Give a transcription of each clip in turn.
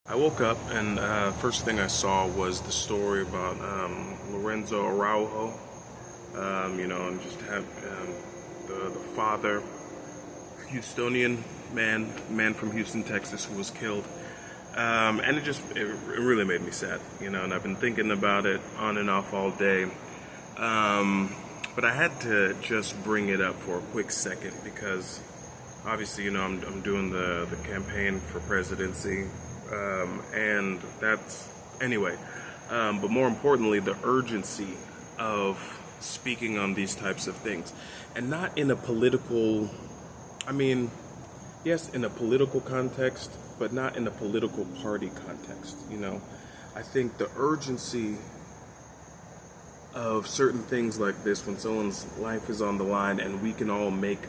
I woke up and first thing I saw was the story about Lorenzo Araujo. And just have the father, Houstonian man from Houston, Texas, who was killed. And it really made me sad, and I've been thinking about it on and off all day. But I had to just bring it up for a quick second because obviously, I'm doing the campaign for presidency. And that's anyway, but more importantly, the urgency of speaking on these types of things, and not in a political, yes, in a political context, but not in a political party context. I think the urgency of certain things like this, when someone's life is on the line and we can all make,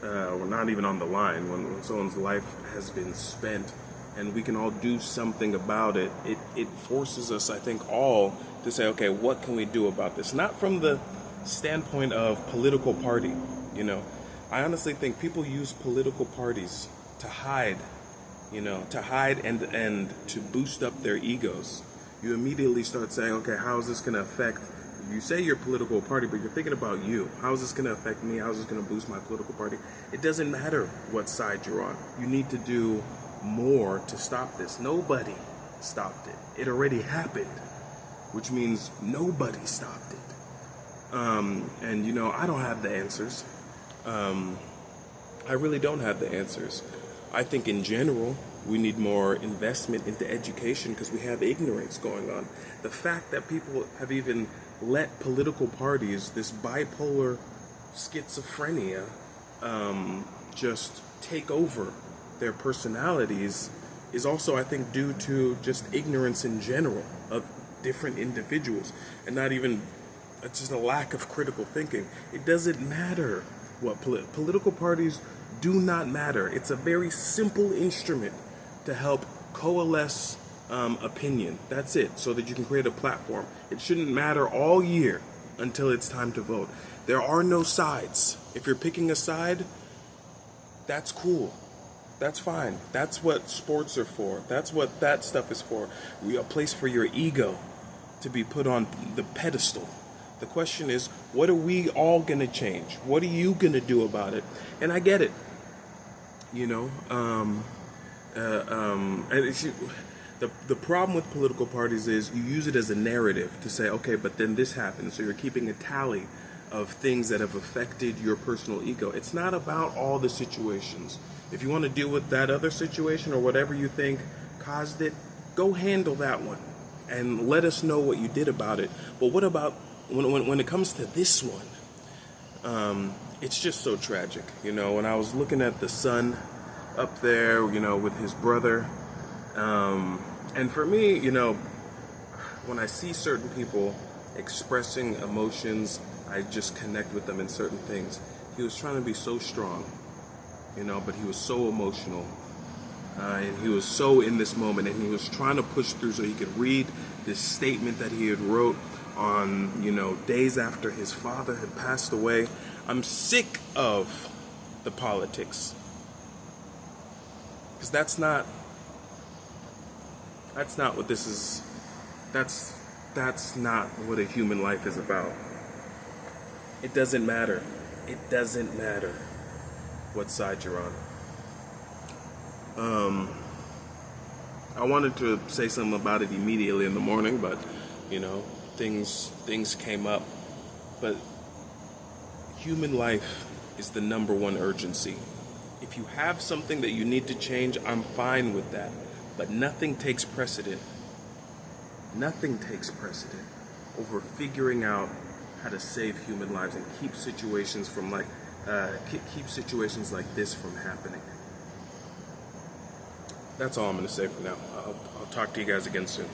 or not even on the line, when someone's life has been spent and we can all do something about it, it forces us, I think, all to say, okay, what can we do about this? Not from the standpoint of political party, I honestly think people use political parties to hide, and to boost up their egos. You immediately start saying, okay, how is this going to affect, you say you're a political party, but you're thinking about you. How is this going to affect me? How is this going to boost my political party? It doesn't matter what side you're on. You need to do more to stop this. Nobody stopped it. It already happened, which means nobody stopped it. I don't have the answers. I really don't have the answers. I think in general, we need more investment into education because we have ignorance going on. The fact that people have even let political parties, this bipolar schizophrenia, just take over their personalities is also, I think, due to just ignorance in general of different individuals, and not even, it's just a lack of critical thinking. It doesn't matter what political parties do not matter. It's a very simple instrument to help coalesce opinion. That's it, so that you can create a platform. It shouldn't matter all year until it's time to vote. There are no sides. If you're picking a side, that's cool. That's fine. That's what sports are for. That's what that stuff is for. A place for your ego to be put on the pedestal. The question is, what are we all going to change? What are you going to do about it? And I get it. And the problem with political parties is you use it as a narrative to say, okay, but then this happened. So you're keeping a tally of things that have affected your personal ego. It's not about all the situations. If you want to deal with that other situation or whatever you think caused it, go handle that one and let us know what you did about it. But what about when it comes to this one? It's just so tragic. When I was looking at the son up there, with his brother, and for me, when I see certain people expressing emotions, I just connect with them in certain things. He was trying to be so strong, but he was so emotional, and he was so in this moment, and he was trying to push through so he could read this statement that he had wrote on, days after his father had passed away. I'm sick of the politics, because that's not what this is. That's not what a human life is about. It doesn't matter. It doesn't matter what side you're on. I wanted to say something about it immediately in the morning, but things came up. But human life is the number one urgency. If you have something that you need to change, I'm fine with that. But nothing takes precedent. Nothing takes precedent over figuring out how to save human lives and keep situations like this from happening. That's all I'm going to say for now. I'll talk to you guys again soon.